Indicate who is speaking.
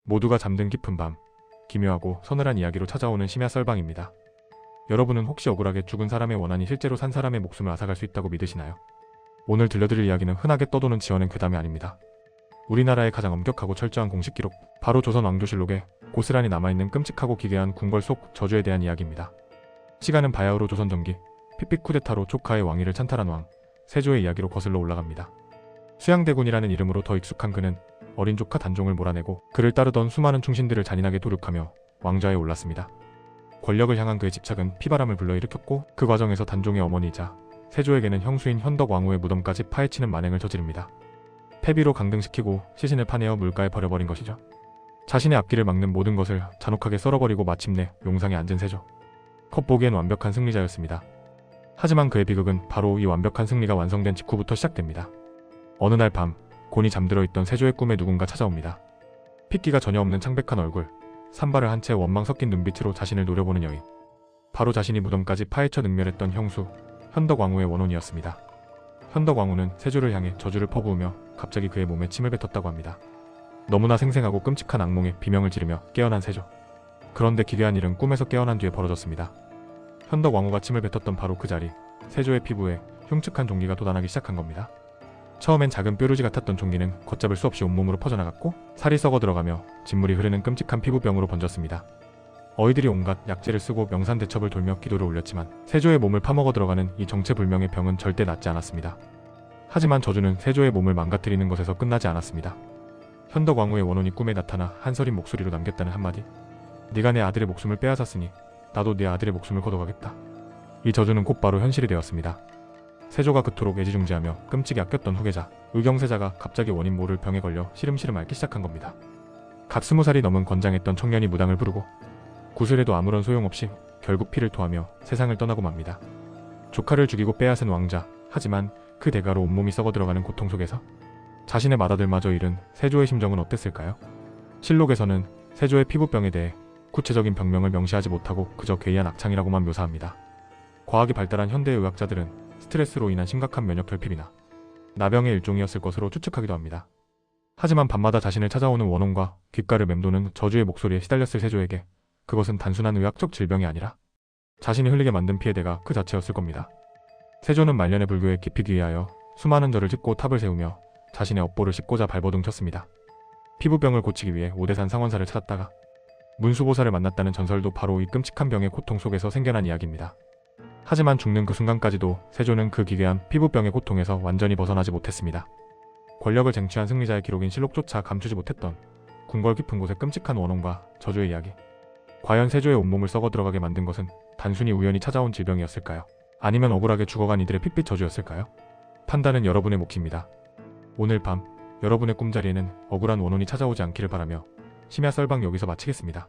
Speaker 1: 모두가 잠든 깊은 밤, 기묘하고 서늘한 이야기로 찾아오는 심야 썰방입니다. 여러분은 혹시 억울하게 죽은 사람의 원한이 실제로 산 사람의 목숨을 앗아갈 수 있다고 믿으시나요? 오늘 들려드릴 이야기는 흔하게 떠도는 지어낸 괴담이 아닙니다. 우리나라의 가장 엄격하고 철저한 공식 기록, 바로 조선 왕조실록에 고스란히 남아있는 끔찍하고 기괴한 궁궐 속 저주에 대한 이야기입니다. 시간은 바야흐로 조선 전기, 핏빛 쿠데타로 조카의 왕위를 찬탈한 왕, 세조의 이야기로 거슬러 올라갑니다. 수양대군이라는 이름으로 더 익숙한 그는 어린 조카 단종을 몰아내고 그를 따르던 수많은 충신들을 잔인하게 도륙하며 왕좌에 올랐습니다. 권력을 향한 그의 집착은 피바람을 불러일으켰고 그 과정에서 단종의 어머니이자 세조에게는 형수인 현덕왕후의 무덤까지 파헤치는 만행을 저지릅니다. 패비로 강등시키고 시신을 파내어 물가에 버려버린 것이죠. 자신의 앞길을 막는 모든 것을 잔혹하게 썰어버리고 마침내 용상에 앉은 세조. 겉보기엔 완벽한 승리자였습니다. 하지만 그의 비극은 바로 이 완벽한 승리가 완성된 직후부터 시작됩니다. 어느 날 밤, 곤히 잠들어 있던 세조의 꿈에 누군가 찾아옵니다. 핏기가 전혀 없는 창백한 얼굴, 산발을 한 채 원망 섞인 눈빛으로 자신을 노려보는 여인. 바로 자신이 무덤까지 파헤쳐 능멸했던 형수, 현덕왕후의 원혼이었습니다. 현덕왕후는 세조를 향해 저주를 퍼부으며 갑자기 그의 몸에 침을 뱉었다고 합니다. 너무나 생생하고 끔찍한 악몽에 비명을 지르며 깨어난 세조. 그런데 기괴한 일은 꿈에서 깨어난 뒤에 벌어졌습니다. 현덕왕후가 침을 뱉었던 바로 그 자리, 세조의 피부에 흉측한 종기가 돋아나기 시작한 겁니다. 처음엔 작은 뾰루지 같았던 종기는 걷잡을 수 없이 온몸으로 퍼져나갔고 살이 썩어 들어가며 진물이 흐르는 끔찍한 피부병으로 번졌습니다. 어이들이 온갖 약재를 쓰고 명산대첩을 돌며 기도를 올렸지만 세조의 몸을 파먹어 들어가는 이 정체불명의 병은 절대 낫지 않았습니다. 하지만 저주는 세조의 몸을 망가뜨리는 것에서 끝나지 않았습니다. 현덕왕후의 원혼이 꿈에 나타나 한서린 목소리로 남겼다는 한마디. 네가 내 아들의 목숨을 빼앗았으니 나도 네 아들의 목숨을 거둬가겠다. 이 저주는 곧바로 현실이 되었습니다. 세조가 그토록 애지중지하며 끔찍이 아꼈던 후계자, 의경세자가 갑자기 원인 모를 병에 걸려 시름시름 앓기 시작한 겁니다. 갓 20살이 넘은 건장했던 청년이 무당을 부르고 구슬해도 아무런 소용없이 결국 피를 토하며 세상을 떠나고 맙니다. 조카를 죽이고 빼앗은 왕자, 하지만 그 대가로 온몸이 썩어 들어가는 고통 속에서 자신의 맏아들마저 잃은 세조의 심정은 어땠을까요? 실록에서는 세조의 피부병에 대해 구체적인 병명을 명시하지 못하고 그저 괴이한 악창이라고만 묘사합니다. 과학이 발달한 현대의 의학자들은 스트레스로 인한 심각한 면역 결핍이나 나병의 일종이었을 것으로 추측하기도 합니다. 하지만 밤마다 자신을 찾아오는 원혼과 귓가를 맴도는 저주의 목소리에 시달렸을 세조에게 그것은 단순한 의학적 질병이 아니라 자신이 흘리게 만든 피해대가 그 자체였을 겁니다. 세조는 말년의 불교에 깊이 귀의하여 수많은 절을 짓고 탑을 세우며 자신의 업보를 싣고자 발버둥 쳤습니다. 피부병을 고치기 위해 오대산 상원사를 찾았다가 문수보살을 만났다는 전설도 바로 이 끔찍한 병의 고통 속에서 생겨난 이야기입니다. 하지만 죽는 그 순간까지도 세조는 그 기괴한 피부병의 고통에서 완전히 벗어나지 못했습니다. 권력을 쟁취한 승리자의 기록인 실록조차 감추지 못했던 궁궐 깊은 곳의 끔찍한 원혼과 저주의 이야기. 과연 세조의 온몸을 썩어 들어가게 만든 것은 단순히 우연히 찾아온 질병이었을까요? 아니면 억울하게 죽어간 이들의 핏빛 저주였을까요? 판단은 여러분의 몫입니다. 오늘 밤 여러분의 꿈자리에는 억울한 원혼이 찾아오지 않기를 바라며 심야 썰방 여기서 마치겠습니다.